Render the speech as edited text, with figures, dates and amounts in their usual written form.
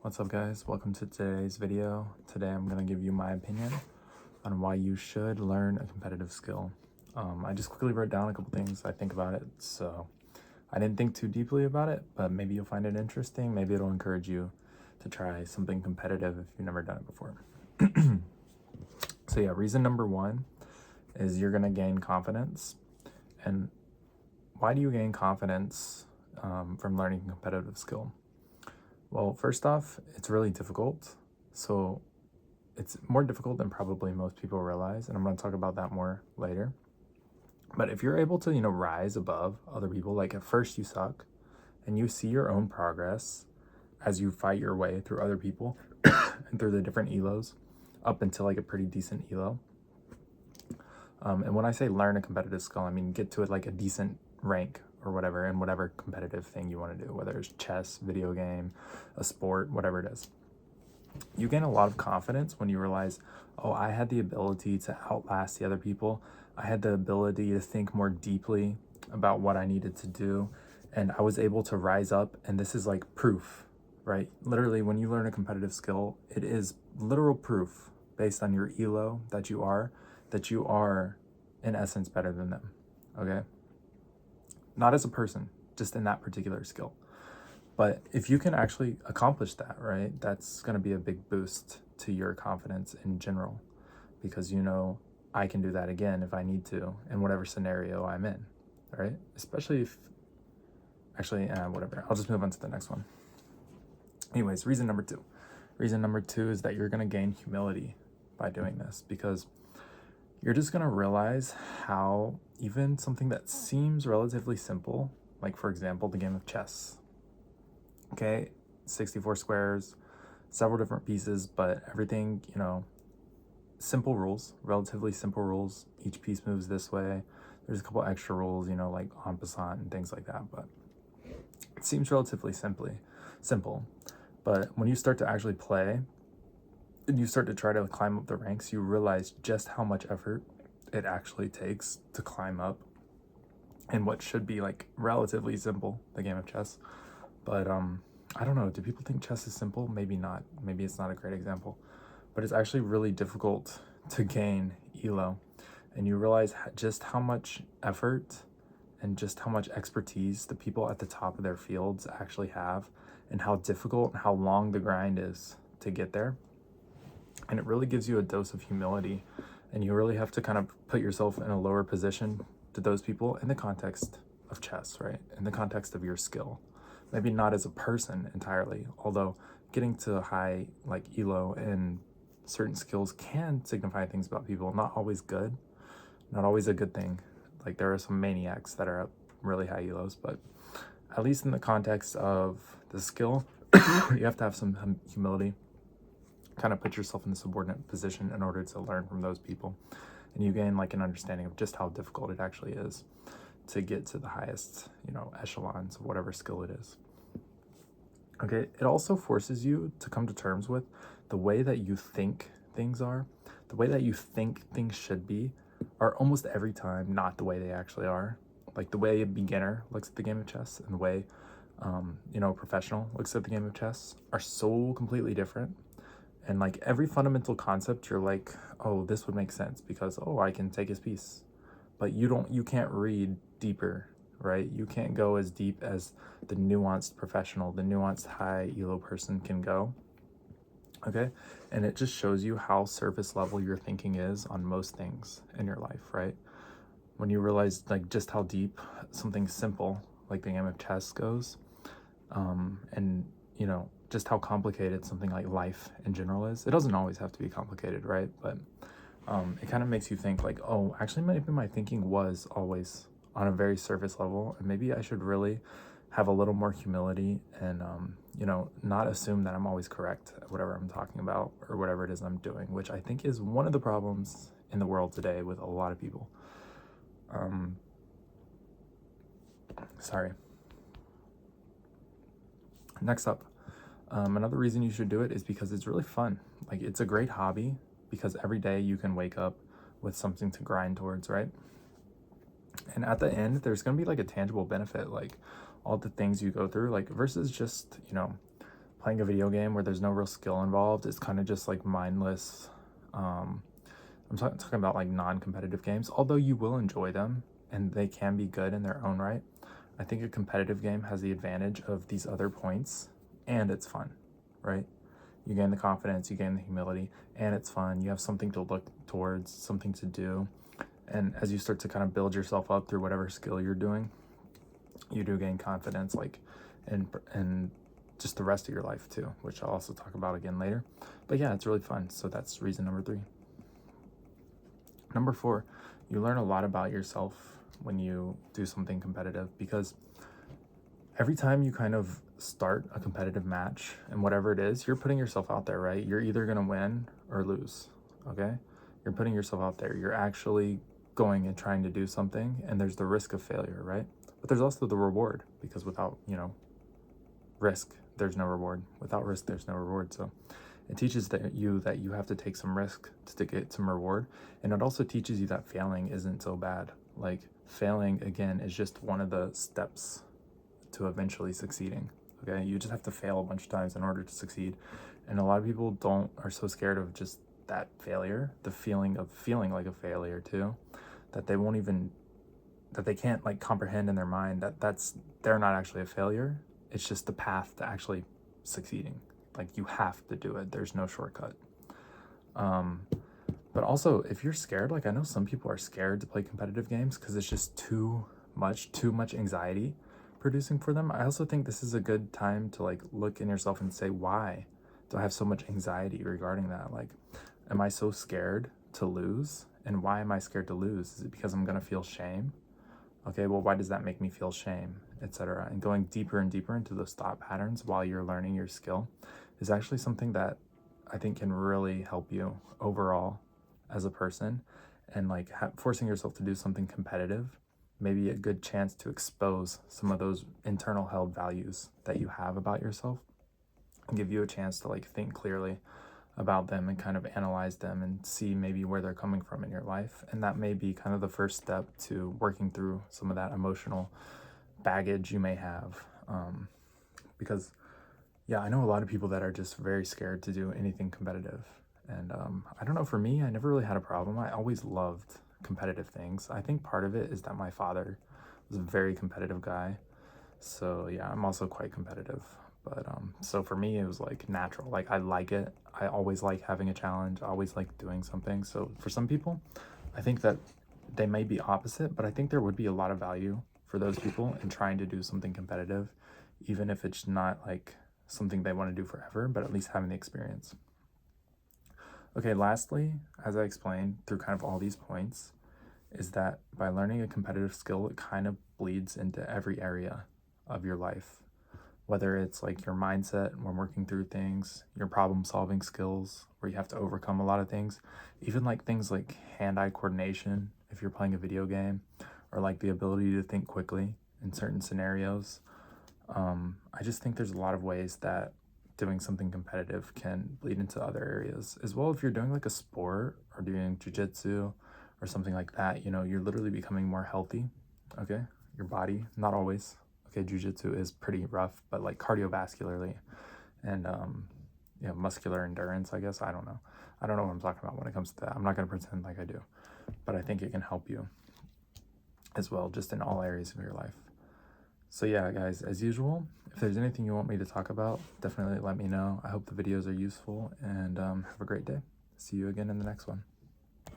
What's up, guys? Welcome to today's video. Today I'm going to give you my opinion on why you should learn a competitive skill. I just quickly wrote down a couple things I think about it, so I didn't think too deeply about it, but maybe you'll find it interesting. Maybe it'll encourage you to try something competitive if you've never done it before. So yeah, reason number one is you're going to gain confidence. And why do you gain confidence from learning a competitive skill? Well, first off, it's really difficult. So it's more difficult than probably most people realize, and I'm going to talk about that more later. But if you're able to, rise above other people, like at first you suck, and you see your own progress as you fight your way through other people and through the different elos up until like a pretty decent elo. And when I say learn a competitive skill, I mean get to it like a decent rank or whatever in whatever competitive thing you want to do, whether it's chess, video game, a sport, whatever it is. You gain a lot of confidence when you realize, oh, I had the ability to outlast the other people. I had the ability to think more deeply about what I needed to do, and I was able to rise up. And this is like proof, right? Literally, when you learn a competitive skill, it is literal proof based on your elo that you are in essence better than them. Okay, not as a person, just in that particular skill. But if you can actually accomplish that, right, that's going to be a big boost to your confidence in general, because I can do that again if I need to in whatever scenario I'm in, right? Especially if whatever, I'll just move on to the next one. Anyways, reason number two is that you're going to gain humility by doing this, because you're just going to realize how even something that seems relatively simple, like for example the game of chess, okay, 64 squares, several different pieces, but everything, simple rules, relatively simple rules. Each piece moves this way. There's a couple extra rules, like en passant and things like that, but it seems relatively simple. But when you start to actually play and you start to try to climb up the ranks, you realize just how much effort it actually takes to climb up in what should be like relatively simple, the game of chess. But I don't know, do people think chess is simple? Maybe not. Maybe it's not a great example, but it's actually really difficult to gain elo, and you realize just how much effort and just how much expertise the people at the top of their fields actually have, and how difficult and how long the grind is to get there. And it really gives you a dose of humility, and you really have to kind of put yourself in a lower position to those people in the context of chess, right? In the context of your skill. Maybe not as a person entirely, although getting to high like elo in certain skills can signify things about people. Not always good, not always a good thing. Like there are some maniacs that are at really high elos, but at least in the context of the skill, you have to have some humility, kind of put yourself in a subordinate position in order to learn from those people. And you gain like an understanding of just how difficult it actually is to get to the highest, echelons of whatever skill it is. Okay, it also forces you to come to terms with the way that you think things are, the way that you think things should be, are almost every time not the way they actually are. Like the way a beginner looks at the game of chess and the way, a professional looks at the game of chess are so completely different. And like every fundamental concept, you're like, oh, this would make sense because, oh, I can take his piece. But you can't read deeper, right? You can't go as deep as the nuanced professional, the nuanced high elo person can go. Okay, and it just shows you how surface level your thinking is on most things in your life, right? When you realize like just how deep something simple like the game of chess goes, and just how complicated something like life in general is. It doesn't always have to be complicated, right? But it kind of makes you think like, oh, actually maybe my thinking was always on a very surface level, and maybe I should really have a little more humility and not assume that I'm always correct at whatever I'm talking about or whatever it is I'm doing, which I think is one of the problems in the world today with a lot of people. Sorry. Next up, another reason you should do it is because it's really fun. Like it's a great hobby because every day you can wake up with something to grind towards, right? And at the end, there's going to be like a tangible benefit, like all the things you go through, like versus just, playing a video game where there's no real skill involved is kind of just like mindless. I'm talking about like non-competitive games, although you will enjoy them and they can be good in their own right. I think a competitive game has the advantage of these other points, and it's fun, right? You gain the confidence, you gain the humility, and it's fun. You have something to look towards, something to do. And as you start to kind of build yourself up through whatever skill you're doing, you do gain confidence, like, and just the rest of your life too, which I'll also talk about again later. But yeah, it's really fun. So that's reason number 3. Number 4, you learn a lot about yourself when you do something competitive, because every time you kind of start a competitive match and whatever it is, you're putting yourself out there, right? You're either going to win or lose, okay? You're putting yourself out there. You're actually going and trying to do something, and there's the risk of failure, right? But there's also the reward, because without, risk, there's no reward. Without risk, there's no reward. So it teaches you that you have to take some risk to get some reward. And it also teaches you that failing isn't so bad. Like, failing, again, is just one of the steps to eventually succeeding. Okay, you just have to fail a bunch of times in order to succeed. And a lot of people are so scared of just that failure, the feeling of feeling like a failure too, that they can't like comprehend in their mind that they're not actually a failure. It's just the path to actually succeeding. Like, you have to do it. There's no shortcut. But also, if you're scared, like, I know some people are scared to play competitive games because it's just too much anxiety producing for them. I also think this is a good time to like look in yourself and say, why do I have so much anxiety regarding that? Like, am I so scared to lose? And why am I scared to lose? Is it because I'm going to feel shame? Okay, well, why does that make me feel shame, etc.? And going deeper and deeper into those thought patterns while you're learning your skill is actually something that I think can really help you overall as a person. And like forcing yourself to do something competitive may be a good chance to expose some of those internal held values that you have about yourself, and give you a chance to like think clearly about them and kind of analyze them and see maybe where they're coming from in your life. And that may be kind of the first step to working through some of that emotional baggage you may have. Because yeah, I know a lot of people that are just very scared to do anything competitive. And I don't know, for me, I never really had a problem. I always loved competitive things. I think part of it is that my father was a very competitive guy. So yeah, I'm also quite competitive. But so for me, it was like natural. Like, I like it. I always like having a challenge. I always like doing something. So for some people, I think that they may be opposite, but I think there would be a lot of value for those people in trying to do something competitive, even if it's not like something they want to do forever, but at least having the experience. Okay, lastly, as I explained through kind of all these points, is that by learning a competitive skill, it kind of bleeds into every area of your life. Whether it's like your mindset when working through things, your problem solving skills, where you have to overcome a lot of things, even like things like hand-eye coordination, if you're playing a video game, or like the ability to think quickly in certain scenarios. I just think there's a lot of ways that doing something competitive can bleed into other areas as well. If you're doing like a sport or doing jujitsu or something like that, you're literally becoming more healthy. Okay, your body, not always. Okay, jujitsu is pretty rough, but like cardiovascularly and muscular endurance, I guess. I don't know what I'm talking about when it comes to that. I'm not going to pretend like I do, but I think it can help you as well, just in all areas of your life. So yeah, guys, as usual, if there's anything you want me to talk about, definitely let me know. I hope the videos are useful, and have a great day. See you again in the next one.